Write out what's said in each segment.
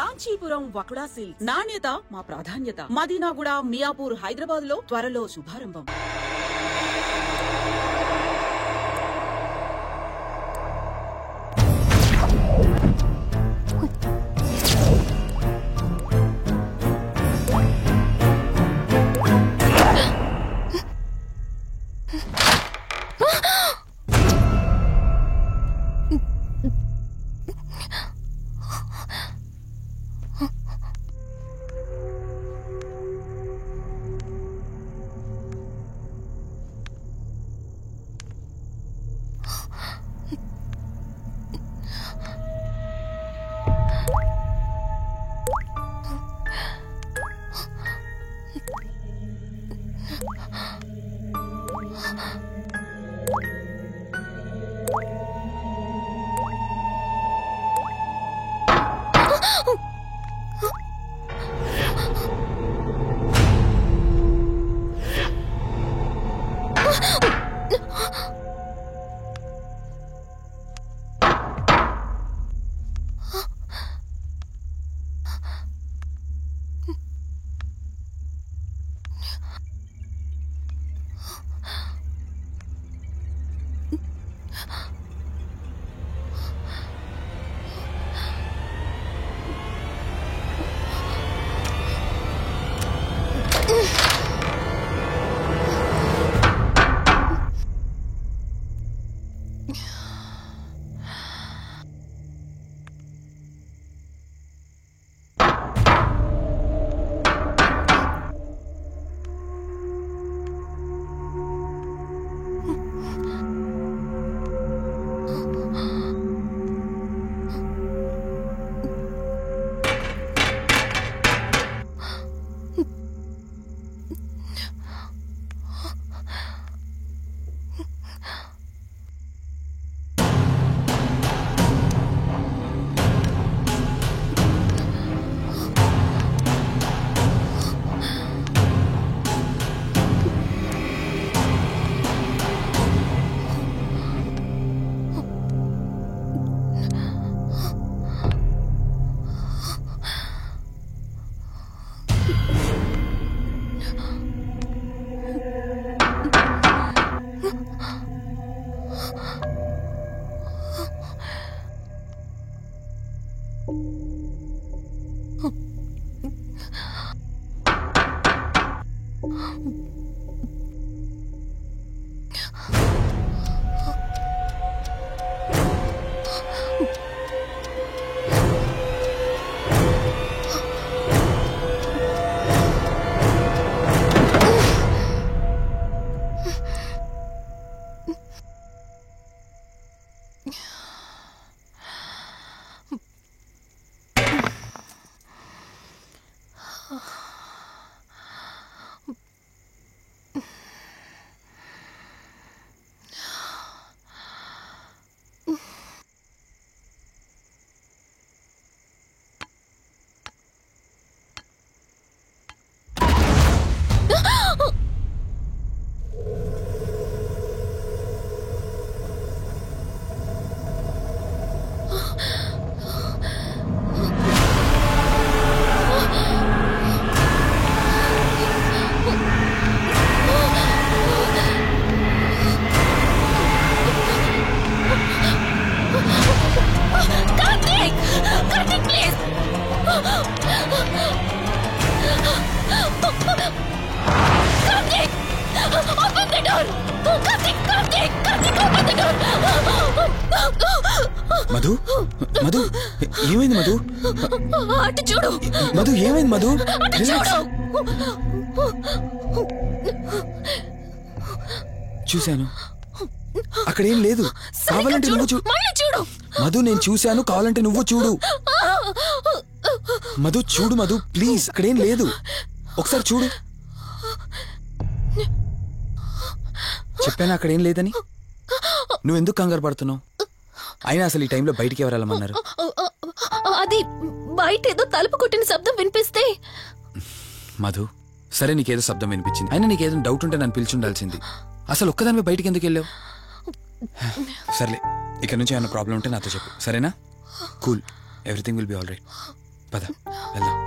Kanchipuram వకుడా silks, నాణ్యత మా ప్రాధాన్యత. మదీనాగూడ, మియాపూర్, హైదరాబాద్ లో త్వరలో శుభారంభం. మధు, మధు ఏమైంది మధు? అటు చూడు మధు, ఏమైంది మధు? చూశాను, అక్కడేం లేదు. కావాలంటే నువ్వు చూడు మధు. నేను చూశాను, కావాలంటే నువ్వు చూడు. మధు చూడు మధు, ప్లీజ్. అక్కడేం లేదు, ఒకసారి చూడు. చెప్పాను అక్కడేం లేదని. నువ్వెందుకు కంగారు పడుతున్నావు? అయినా అసలు ఈ టైంలో బయటికి ఎవరు వెళ్ళమన్నారు? అది బయట ఏదో తలుపు కొట్టిన శబ్దం వినిపిస్తే. మధు, సరే నీకేదో శబ్దం వినిపించింది, అయినా నీకేదో డౌట్ ఉంటే నన్ను పిలిచి ఉండాల్సింది. అసలు ఒక్కదానిపై బయటికి ఎందుకు వెళ్ళావు? సర్లే, ఇక్కడ నుంచి ఏమైనా ప్రాబ్లం ఉంటే నాతో చెప్పు, సరేనా? Cool, everything will be all right. పద వెళ్దాం.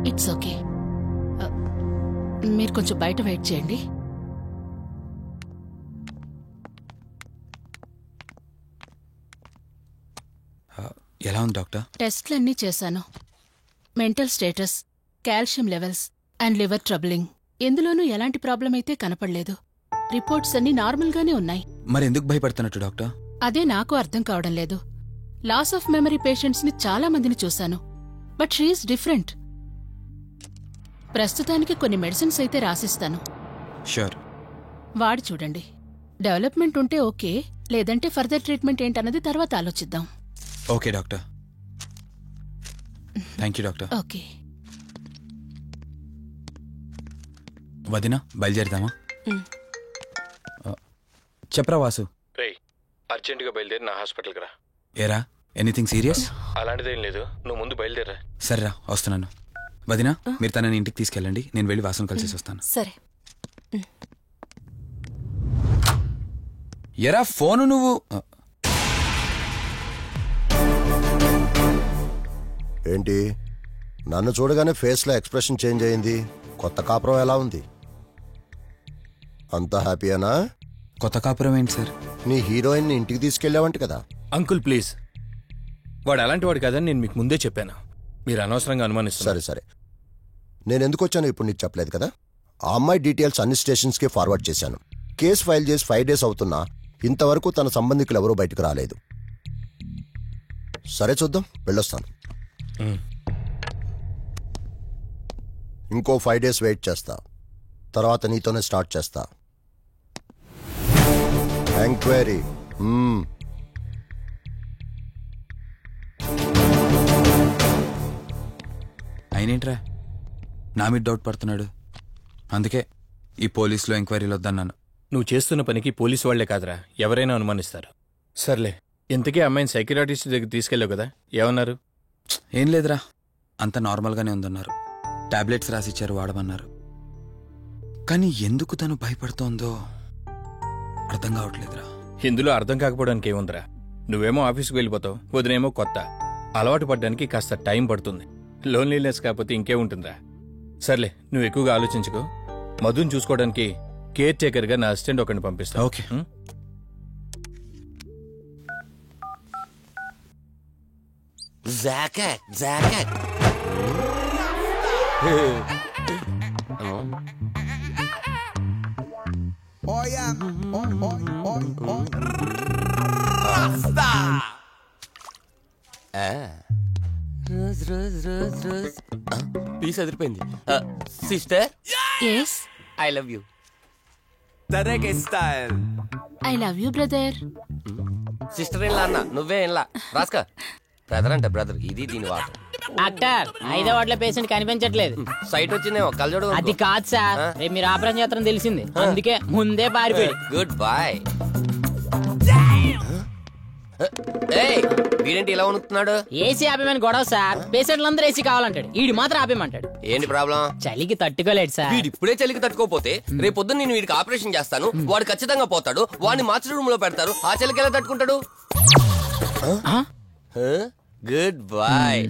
It's okay. మీరు కొంచెం బయట వెయిట్ చేయండి. ఎలా ఉంది డాక్టర్? టెస్ట్లన్నీ చేశాను. Mental status, calcium levels and liver troubling, ఎందులోనూ ఎలాంటి ప్రాబ్లం అయితే కనపడలేదు. రిపోర్ట్స్ అన్నీ నార్మల్గానే ఉన్నాయి. మరి ఎందుకు భయపడుతున్నట్టు డాక్టర్? అదే నాకు అర్థం కావడం లేదు. లాస్ ఆఫ్ మెమరీ పేషెంట్స్ ని చాలా మందిని చూశాను, బట్ షీఈస్ డిఫరెంట్. ప్రస్తుతానికి కొన్ని మెడిసిన్స్ అయితే రాసిస్తాను. షూర్. వాడి చూడండి. డెవలప్మెంట్ ఉంటే ఓకే, లేదంటే ఫర్దర్ ట్రీట్మెంట్ ఏంటన్నది తర్వాత ఆలోచిద్దాం. Okay doctor. Thank you doctor. Okay. వదినా బయలుదేరదామా? చెప్పరా వాసు. రేయ్, అర్జెంటుగా బయలుదేరి నా హాస్పిటల్కి రా. ఏరా, ఎనీథింగ్ సీరియస్? అలాంటిదేం లేదు, నువ్వు ముందు బయలుదేరా. సరేరా, వస్తున్నాను. వదినా, మీరు తనని ఇంటికి తీసుకెళ్ళండి, నేను వెళ్ళి వాసును కలిసేసి వస్తాను. సరే. ఎరా ఫోను నువ్వు. ఏంటి, నన్ను చూడగానే ఫేస్లో ఎక్స్ప్రెషన్ చేంజ్ అయింది? కొత్త కాపురం ఎలా ఉంది? అంతా హ్యాపీయేనా? కొత్త కాపురం ఏంటి సార్? నీ హీరోయిన్ని ఇంటికి తీసుకెళ్ళావంట కదా? అంకుల్ ప్లీజ్, వాడు అలాంటి వాడు కాదని నేను మీకు ముందే చెప్పాను. మీరు అనవసరంగా అనుమానిస్తారు. సరే సరే, నేను ఎందుకు వచ్చానో ఇప్పుడు నీకు చెప్పలేదు కదా. ఆ అమ్మాయి డీటెయిల్స్ అన్ని స్టేషన్స్కి ఫార్వర్డ్ చేశాను. కేసు ఫైల్ చేసి 5 days అవుతున్నా ఇంతవరకు తన సంబంధికులు ఎవరూ బయటకు రాలేదు. సరే చూద్దాం, వెళ్ళొస్తాను. ఇంకో 5 days వెయిట్ చేస్తా, తర్వాత నీతోనే స్టార్ట్ చేస్తా ఎంక్వైరీ. అయినేంట్రా నా మీద డౌట్ పడుతున్నాడు? అందుకే ఈ పోలీసులో ఎంక్వైరీలు వద్దన్నాను. నువ్వు చేస్తున్న పనికి పోలీసు వాళ్లే కాదురా, ఎవరైనా అనుమానిస్తారు. సర్లే, ఇంతకీ అమ్మాయిని సైకియాట్రిస్ట్ దగ్గర తీసుకెళ్ళావు కదా, ఏమన్నారు? ఏం లేదురా, అంత నార్మల్గానే ఉందన్నారు. టాబ్లెట్స్ రాసిచ్చారు, వాడమన్నారు. కానీ ఎందుకు తను భయపడుతోందో అర్థం కావట్లేదురా. ఇందులో అర్థం కాకపోవడానికి ఏముందిరా? నువ్వేమో ఆఫీస్కి వెళ్ళిపోతావు, వదినేమో కొత్త. అలవాటు పడ్డానికి కాస్త టైం పడుతుంది. లోన్లీనెస్ కాకపోతే ఇంకేముంటుందిరా. సర్లే, నువ్వు ఎక్కువగా ఆలోచించుకో. మధుని చూసుకోవడానికి కేర్ టేకర్గా నా అసిస్టెంట్ ఒకరిని పంపిస్తా. ఓకే. పీస్ అదిరిపోయింది. Sister, yes, I love you. I love you brother. Sister ఇలా అన్న, నువ్వే ఇలా రాస్కా. బ్రదర్ అంటే బ్రదర్, ఇది దీని వాటర్. డాక్టర్, 5వ వార్డులో పేషెంట్ కనిపించట్లేదు. సైట్ వచ్చిందేమో, కళ్ళజోడు. అది కాదు సార్, రేపు మీరు ఆపరేషన్ చేస్తారని తెలిసింది, అందుకే ముందే పారిపోయి. Good boy. వీడేంటి ఇలా వణుకుతున్నాడు? ఏసీ ఆపేమని గొడవ సార్. పేషెంట్లందరూ ఏసీ కావాలంటాడు, ఈడు మాత్రం ఆపేమంటాడు. ఏంటి ప్రాబ్లం? చలికి తట్టుకోలేడు సార్. వీడు ఇప్పుడే చలికి తట్టుకోపోతే రేపు పొద్దున్న నేను వీడికి ఆపరేషన్ చేస్తాను, వాడు ఖచ్చితంగా పోతాడు, వాడిని మార్చి రూమ్ లో పెడతారు. ఆ చలికి ఎలా తట్టుకుంటాడు? Good boy.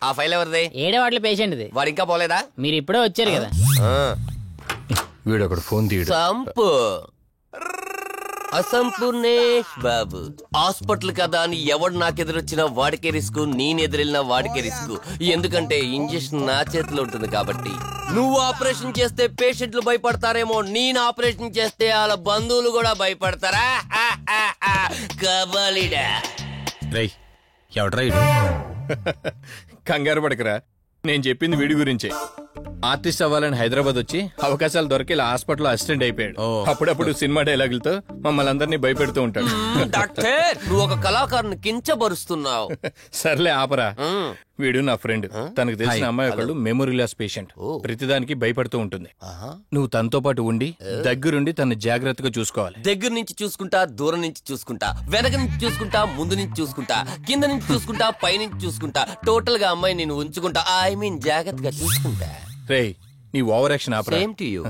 ఆ ఫైల్ ఎవరిది? 7వ వార్డులో పేషెంట్ ఇది. వాడు ఇంకా పోలేదా? మీరు ఇప్పుడే వచ్చారు కదా. వీడు ఒకడు ఫోన్ తీయడు. సంపు అసంపూర్ణేష్ బాబు. హాస్పిటల్ కదా అని ఎవడు నాకెదురొచ్చినా వాడికే రిస్క్, నేనెదిరెళ్ళినా వాడికే రిస్క్. ఎందుకంటే ఇంజెక్షన్ నా చేతిలో ఉంటుంది కాబట్టి. నువ్వు ఆపరేషన్ చేస్తే పేషెంట్లు భయపడతారేమో, నేను ఆపరేషన్ చేస్తే వాళ్ళ బంధువులు కూడా భయపడతారా? కబలిడా. రేయ్, ఎవడ్రా ఇడు? కంగారు పడకరా, నేను చెప్పింది వీడి గురించే. ఆర్టిస్ట్ అవ్వాలని హైదరాబాద్ వచ్చి అవకాశాలు దొరికి ఇలా హాస్పిటల్ అసిస్టెంట్ అయిపోయాడు. అప్పుడప్పుడు సినిమా డైలాగులతో మమ్మల్ని అందరినీ భయపెడుతూ ఉంటాడు. డాక్టర్ నువ్వు ఒక కళాకారుని కించబరుస్తున్నావు. సర్లే ఆపరా. వీడు నా ఫ్రెండ్. తనకు తెలిసిన అమ్మాయి ఒకళ్ళు మెమొరీ లాస్ పేషెంట్. ప్రతిదానికి భయపడుతూ ఉంటుంది. నువ్వు తనతో పాటు ఉండి దగ్గరుండి తను జాగ్రత్తగా చూసుకోవాలి. దగ్గర నుంచి చూసుకుంటా, దూరం నుంచి చూసుకుంటా, వెనక నుంచి చూసుకుంటా, ముందు నుంచి చూసుకుంటా, కింద నుంచి చూసుకుంటా, పై నుంచి చూసుకుంటా, టోటల్ గా అమ్మాయి నేను ఉంచుకుంటా. ఐ మీన్ జాగ్రత్తగా చూసుకుంటా. రేయ్ నీ over action opera. Same to you.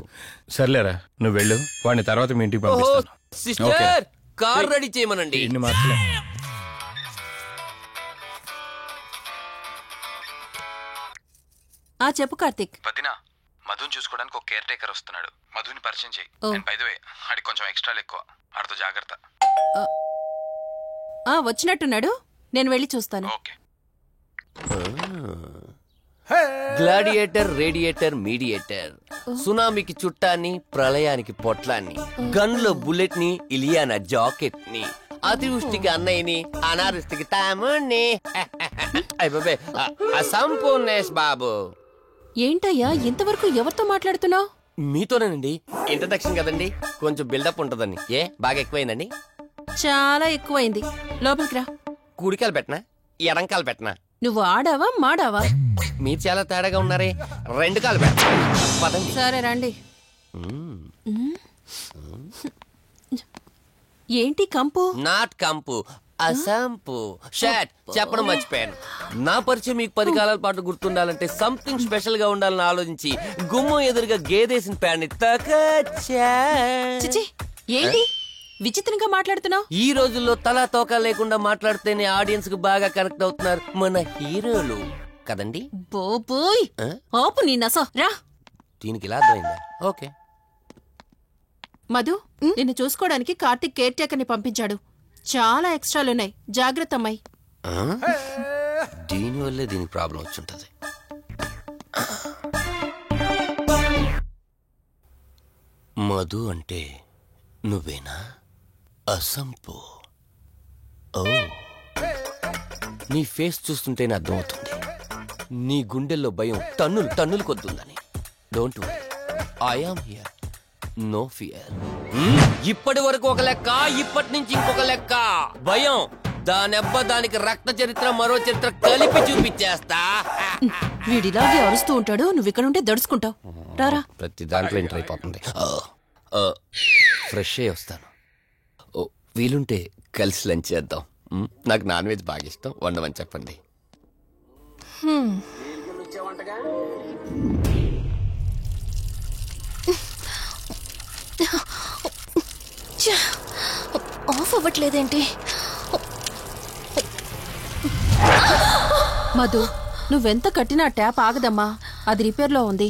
సర్లేరా నువ్వు వెళ్ళు. వాడిని తర్వాత మీ ఇంటికి పంపిస్తాను. సిస్టర్ కార్ రెడీ చేయమనండి. ఇన్ని మార్చలే. చెప్పు కార్తిక్. వదినా మధుని చూసుకోవడానికి ఒక కేర్ టేకర్ వస్తున్నాడు. మధుని పరిచయం చేయి. బై ది వే ఆడికి కొంచెం ఎక్స్ట్రా ఎక్కువ. ఆడితో జాగ్రత్త. వచ్చినట్టున్నాడు, నేను వెళ్ళి చూస్తాను. ఓకే. గ్లాడియేటర్, రేడియేటర్, మీడియేటర్, సునామీకి చుట్టాన్ని, ప్రళయానికి పొట్లాన్ని, గన్లో బుల్లెట్ ని, ఇలియానా జాకెట్ ని, అతివృష్టికి అన్నయ్యని, అనావృష్టికి తమ్ముణ్ణి. సంపూర్ణేష్ బాబు. ఏంటయ్యా ఇంతవరకు ఎవరితో మాట్లాడుతున్నావు? మీతోనేనండి. ఇంట్రడక్షన్ కదండి, కొంచెం బిల్డప్ ఉంటదని. బాగా ఎక్కువైందండి? చాలా ఎక్కువైంది. లోపలికి రా. కుడికాలు పెట్టనా, ఎడంకాలు పెట్టనా? నువ్వు ఆడావా మాడావా? మీరు చాలా తేడాగా ఉన్నారే. 2 కాలు పెట్టండి. సరే రండి. ఏంటి కంపు? నాట్ కంపు, అసంపు. షాట్ చెప్పడం మర్చిపోయాను. నా పరిచయం మీకు 10 కాలాల పాటు గుర్తుండాలంటే సంథింగ్ స్పెషల్ గా ఉండాలని ఆలోచించి గుమ్మం ఎదురుగా గేదేసిన ప్యాడ్ని చిచి, ఏంటి విచిత్రంగా మాట్లాడుతున్నావు? ఈ రోజుల్లో తలా తోక లేకుండా మాట్లాడితేనే ఆడియన్స్ కు బాగా కనెక్ట్ అవుతున్నారు మన హీరోలు కదండి. బోబోయ్ ఆపు నీ నస. రా. దీనికి ఇలా అర్థమైందా? ఓకే. మధు, నిన్ను చూసుకోవడానికి కార్తిక్ కేర్ టేకర్ ని పంపించాడు. చాలా ఎక్స్ట్రాలున్నాయి, జాగ్రత్త అమ్మాయి. దీనివల్లే దీనికి ప్రాబ్లం వచ్చుంటది. మధు అంటే నువ్వేనా? అసంపు. ఓ, నీ ఫేస్ చూస్తుంటేనే అర్థమవుతుంది నీ గుండెల్లో భయం టన్నులు టన్నులు కొద్దుందని. Don't worry, I am here, no fear. ఇప్పటి వరకు ఒక లెక్క, ఇప్పటి నుంచి ఇంకొక లెక్క. భయం దానెబ్బ, దానికి రక్త చరిత్ర, మరో చరిత్ర కలిపి చూపించేస్తా. వీడిలాగే అరుస్తూ ఉంటాడు, నువ్వు ఇక్కడ ఉంటే దడుచుకుంటావు. రారా. ప్రతి దాంట్లో ఎంటర్ అయిపోతుంది. ఫ్రెష్ అయ్యి వస్తాను. వీలుంటే కలిసి లంచ్ చేద్దాం. నాకు నాన్ వెజ్ బాగా ఇష్టం, వండమని చెప్పండి. ఆఫ్ అవ్వట్లేదేంటి? మధు, నువ్వెంత కట్టినా ట్యాప్ ఆగదమ్మా, అది రిపేర్లో ఉంది.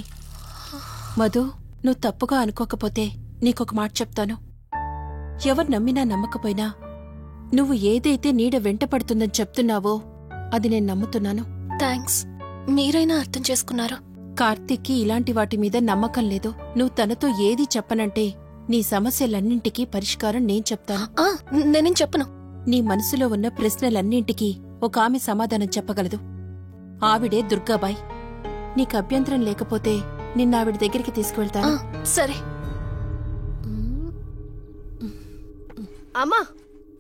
మధు, నువ్వు తప్పుగా అనుకోకపోతే నీకొక మాట చెప్తాను. ఎవరు నమ్మినా నమ్మకపోయినా నువ్వు ఏదైతే నీడ వెంట పడుతుందని చెప్తున్నావో అది నేను నమ్ముతున్నాను. థ్యాంక్స్, మీరైనా అర్థం చేసుకున్నారు. కార్తిక్కి ఇలాంటి వాటి మీద నమ్మకం లేదు. నువ్వు తనతో ఏది చెప్పనంటే నీ సమస్యలన్నింటికీ పరిష్కారం నేను చెప్తాను. నేనేం చెప్పను. నీ మనసులో ఉన్న ప్రశ్నలన్నింటికీ ఒక ఆమె సమాధానం చెప్పగలదు. ఆవిడే దుర్గాబాయ్. నీకు అభ్యంతరం లేకపోతే నిన్నావిడ దగ్గరికి తీసుకువెళ్తాను. సరే. అమ్మా,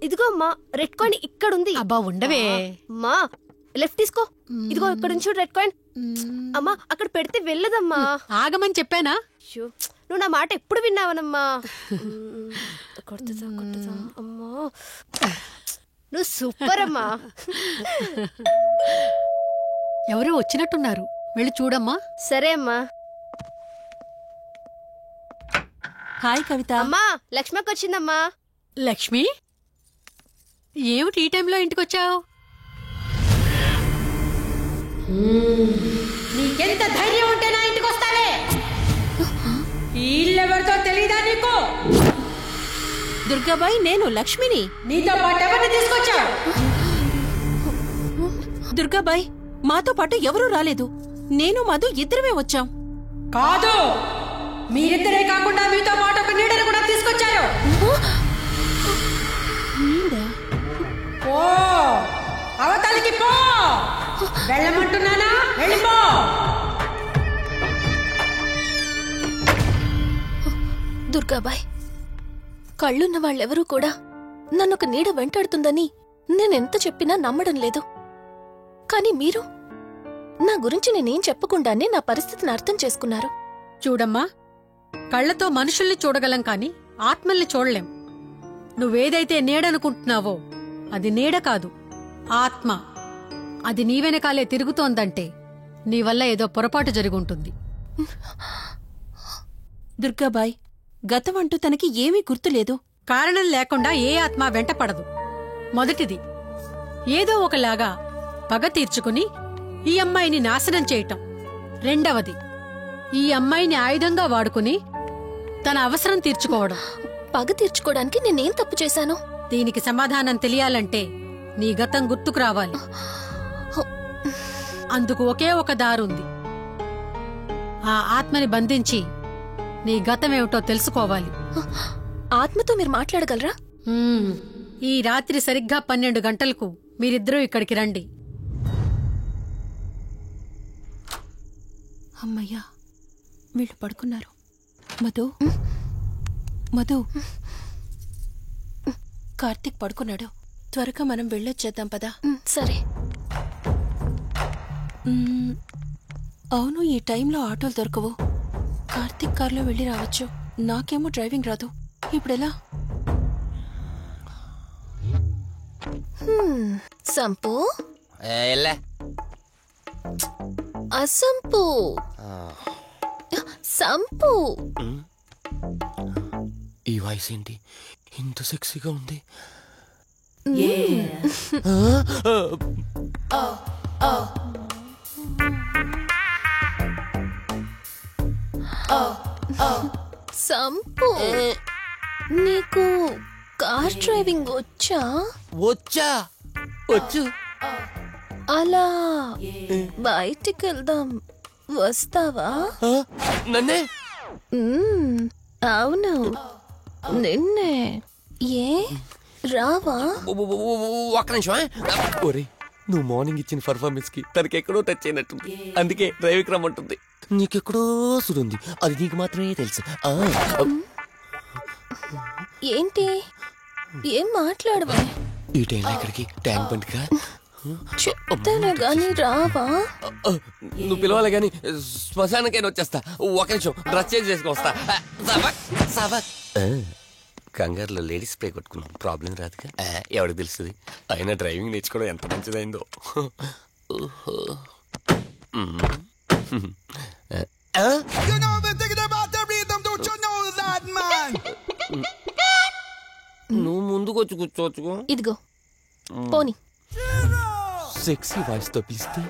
ఇదిగో అమ్మా, రెడ్ కాయిన్ ఇక్కడుంది. అబ్బా ఉండవే. అమ్మా, లెఫ్ట్ తీసుకో. ఇదిగో ఇక్కడ నుంచి రెడ్ కాయిన్. అమ్మా, అక్కడ పెడితే వెళ్ళదమ్మా. ఆగమని చెప్పానా? నువ్వు నా మాట ఎప్పుడు విన్నావనమ్మా. కొడుతుందా కొడుతుందా అమ్మా, నువ్వు సూపర్ అమ్మా. ఎవరో వచ్చినట్టున్నారు, వెళ్ళి చూడమ్మా. సరే అమ్మా. హాయ్ కవిత. అమ్మా, లక్ష్మకి వచ్చిందమ్మా. లక్ష్మి, ఏమిటి ఈ టైంలో ఇంటికొచ్చావు? నీకెంత ధైర్యం ఉంటే నా ఇంటికి వస్తావే? ఈ ఇల్లెవరితో తెలీదా నీకు? దుర్గాబాయ్, నేను లక్ష్మిని. నీతో పాటు ఎవరిని తీసుకొచ్చావు? దుర్గాబాయ్, మాతో పాటు ఎవరూ రాలేదు. నేను మధు ఇద్దరమే వచ్చాం. కాదు, మీరిద్దరే కాకుండా మీతో పాటు ఒక నీడను కూడా తీసుకొచ్చారు. ఓ, అవతలికి పో. వెళ్ళమంటున్నానా? వెళ్ళిపో. దుర్గాబాయ్, కళ్ళున్న వాళ్ళెవరూ కూడా నన్నొక నీడ వెంటాడుతుందని నేనెంత చెప్పినా నమ్మడం లేదు. కాని మీరు నా గురించి నేనేం చెప్పకుండానే నా పరిస్థితిని అర్థం చేసుకున్నారు. చూడమ్మా, కళ్ళతో మనుషుల్ని చూడగలం కాని ఆత్మల్ని చూడలేం. నువ్వేదైతే నీడనుకుంటున్నావో అది నీడ కాదు, ఆత్మ. అది నీ వెనకాలే తిరుగుతోందంటే నీ వల్ల ఏదో పొరపాటు జరుగుంటుంది. దుర్గాబాయ్, గతమంటూ తనకి ఏమీ గుర్తులేదు. కారణం లేకుండా ఏ ఆత్మ వెంటపడదు. మొదటిది, ఏదో ఒకలాగా పగ తీర్చుకుని ఈ అమ్మాయిని నాశనం చేయటం. రెండవది, ఈ అమ్మాయిని ఆయుధంగా వాడుకుని తన అవసరం తీర్చుకోవడం. పగ తీర్చుకోవడానికి నేనేం తప్పు చేశాను? దీనికి సమాధానం తెలియాలంటే నీ గతం గుర్తుకు రావాలి. అందుకు ఒకే ఒక దారుంది. ఆ ఆత్మని బంధించి నీ గతమేమిటో తెలుసుకోవాలి. ఆత్మతో మీరు మాట్లాడగలరా? ఈ రాత్రి సరిగ్గా 12 గంటలకు మీరిద్దరూ ఇక్కడికి రండి. అమ్మయ్యా, వీళ్ళు పడుకున్నారు. మధు, మధు, కార్తీక్ పడుకున్నాడు. త్వరగా మనం వెళ్ళొచ్చేద్దాం పదా. సరే. అవును, ఈ టైంలో ఆటోలు దొరకవు. కార్తీక్ కార్లో వెళ్ళి రావచ్చు. నాకేమో డ్రైవింగ్ రాదు. ఇప్పుడెలా? సంపు, అసంపు, సంపు. ఈ వాయిస్ ఏంటి ఇంత సెక్సీగా ఉంది? సంపు, నీకు కార్ డ్రైవింగ్ వచ్చా? వచ్చు. అలా బయటికి వెళ్దాం, వస్తావా? నన్నే? అవును, నిన్నే. ఏ రావా? ఒక్క నిమిషం. ఒరే, నువ్వు మార్నింగ్ ఇచ్చిన పర్ఫార్మెన్స్ కి తనకెక్కడో టచ్ అయినట్టుంది. అందుకే డ్రైవింగ్ రమ్మంటుంది. నీకెక్కడో సుడుంది, అది నీకు మాత్రమే తెలుసు. ఏంటి? ఏం మాట్లాడవా? ఈ టైంలో ఇక్కడికి ట్యాంక్ బండ్కా? చెప్తానే గాని రావా? నువ్వు పిలవాలి గాని శ్మశానకైనా వచ్చేస్తా. ఒక నిమిషం డ్రెస్ చేంజ్ చేసుకుని వస్తా. కంగారులో లేడీస్ స్ప్రే కొట్టుకున్నాం, ప్రాబ్లం రాదుగా. ఎవరికి తెలుస్తుంది? అయినా డ్రైవింగ్ నేర్చుకోవడం ఎంత మంచిదైందో. నువ్వు ముందుకు వచ్చి కూర్చోవచ్చుకో. ఇదిగో పోనీ. సెక్సీ వాయిస్ తో పిలిస్తే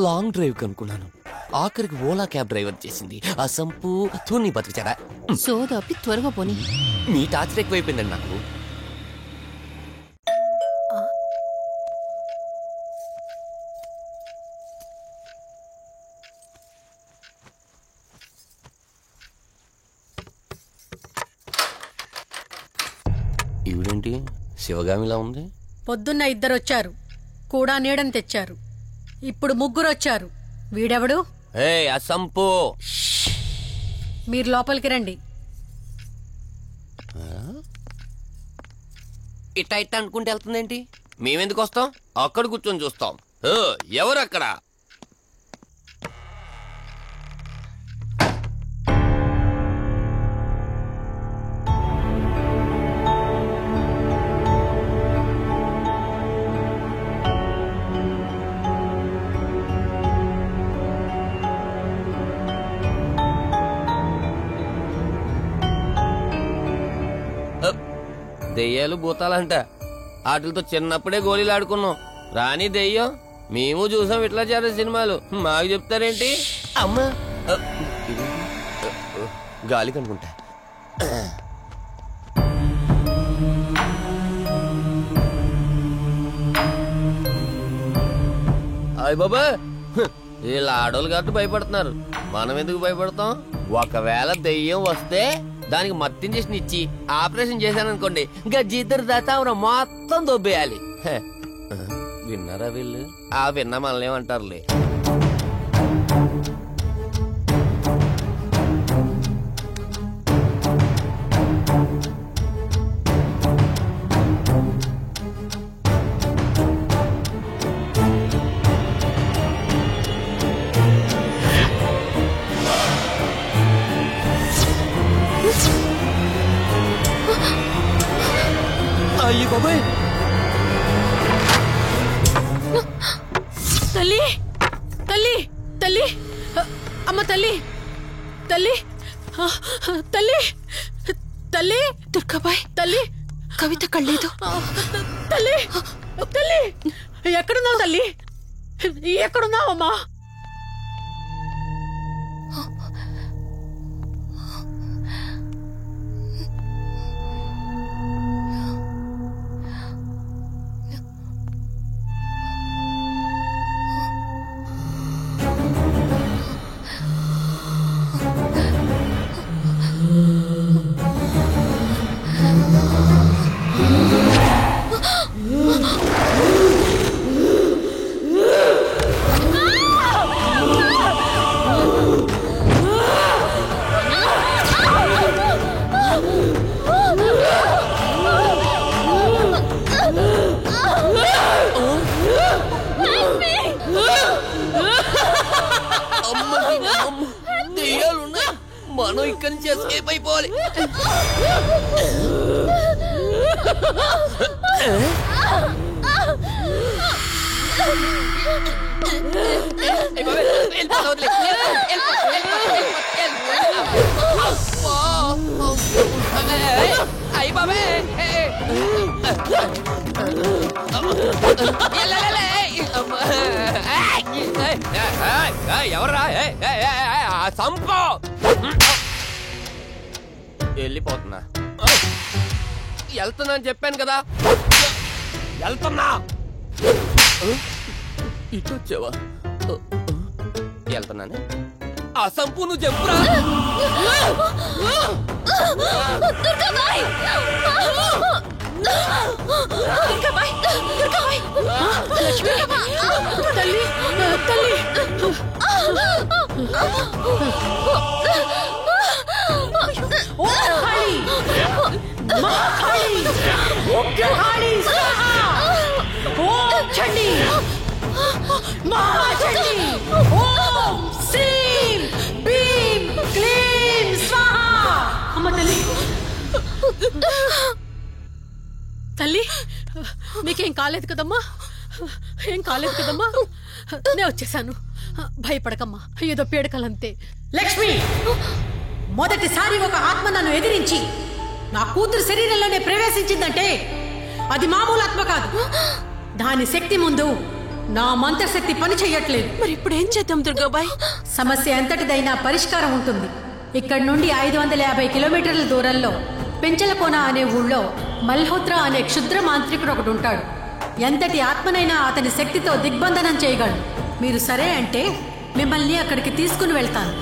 లాంగ్ డ్రైవ్ కనుక్కున్నాను. ఆఖరికి ఓలా క్యాబ్ డ్రైవర్ చేసింది ఆ సంపు. తూని బతికిచాడా? సోదాపి త్వరగా పోనీ. మీ టార్చర్ ఎక్కువైపోయిందండి నాకు. ఈవిడేంటి శివగామిలా ఉంది? పొద్దున్న 2 వచ్చారు, కూడా నీడని తెచ్చారు. ఇప్పుడు 3 వచ్చారు. వీడెవడు? అసంపు. మీరు లోపలికి రండి. ఇట్ట ఇట్ట అనుకుంటే వెళ్తుందేంటి? మేమెందుకు వస్తాం? అక్కడ కూర్చొని చూస్తాం. ఎవరు అక్కడ? దెయ్యాలు భూతాలంట. వాటితో చిన్నప్పుడే గోళీలు ఆడుకున్నాం. రాని దెయ్యం మేము చూసాం ఇట్లా చేరే సినిమాలు. మాకు చెప్తారేంటి? అమ్మా, గాలి కనుకుంటా. అయ్య బాబా, వీళ్ళ ఆడోళ్ళు కాబట్టి భయపడుతున్నారు. మనం ఎందుకు భయపడతాం? ఒకవేళ దెయ్యం వస్తే దానికి మత్తు ఇంజెక్షన్ ఇచ్చి ఆపరేషన్ చేశాననుకోండి, గజ్జిద్దరు దాతావరం మొత్తం దొబ్బేయాలి. విన్నారా వీళ్ళు? ఆ విన్నా మనల్ని ఏమంటారులే. అయ్యి బాబాయ్ తల్లి తల్లి తల్లి అమ్మ తల్లి తల్లి తల్లి తల్లి దుర్గాబాయ్ తల్లి కవిత కళ్ళేదు. తల్లి తల్లి ఎక్కడున్నావు తల్లి? ఎక్కడున్నావమ్మా? మనం ఇక్కడి నుంచి ఎస్కేప్ అయిపోవాలి. అయ్యి బాబే ఎవర్రా సంపో వెళ్ళిపోతున్నా. వెళ్తున్నా అని చెప్పాను కదా, వెళ్తున్నా. ఇటు వచ్చావా? వెళ్తున్నాను. ఆ సంపు నువ్వు చెప్పురా. తల్లి తల్లి తల్లి మీకేం కాలేదు కదమ్మా? ఏం కాలేదు కదమ్మా? నేను వచ్చేసాను, భయపడకమ్మా. ఏదో పీడకలంతే. లక్ష్మి, మొదటిసారి ఒక ఆత్మ నన్ను ఎదిరించి నా కూతురు శరీరంలోనే ప్రవేశించిందంటే అది మామూలు ఆత్మ కాదు. దాని శక్తి ముందు నా మంత్రశక్తి పని చెయ్యట్లేదు. మరి ఇప్పుడు ఏం చేద్దాం దుర్గాబాయ్? సమస్య ఎంతటిదైనా పరిష్కారం ఉంటుంది. ఇక్కడి నుండి 550 కిలోమీటర్ల దూరంలో పెంచలకోన అనే ఊళ్ళో మల్హోత్రా అనే క్షుద్ర మాంత్రికుడు ఒకడు ఉంటాడు. ఎంతటి ఆత్మనైనా అతని శక్తితో దిగ్బంధనం చేయగలడు. మీరు సరే అంటే మిమ్మల్ని అక్కడికి తీసుకుని వెళ్తాను.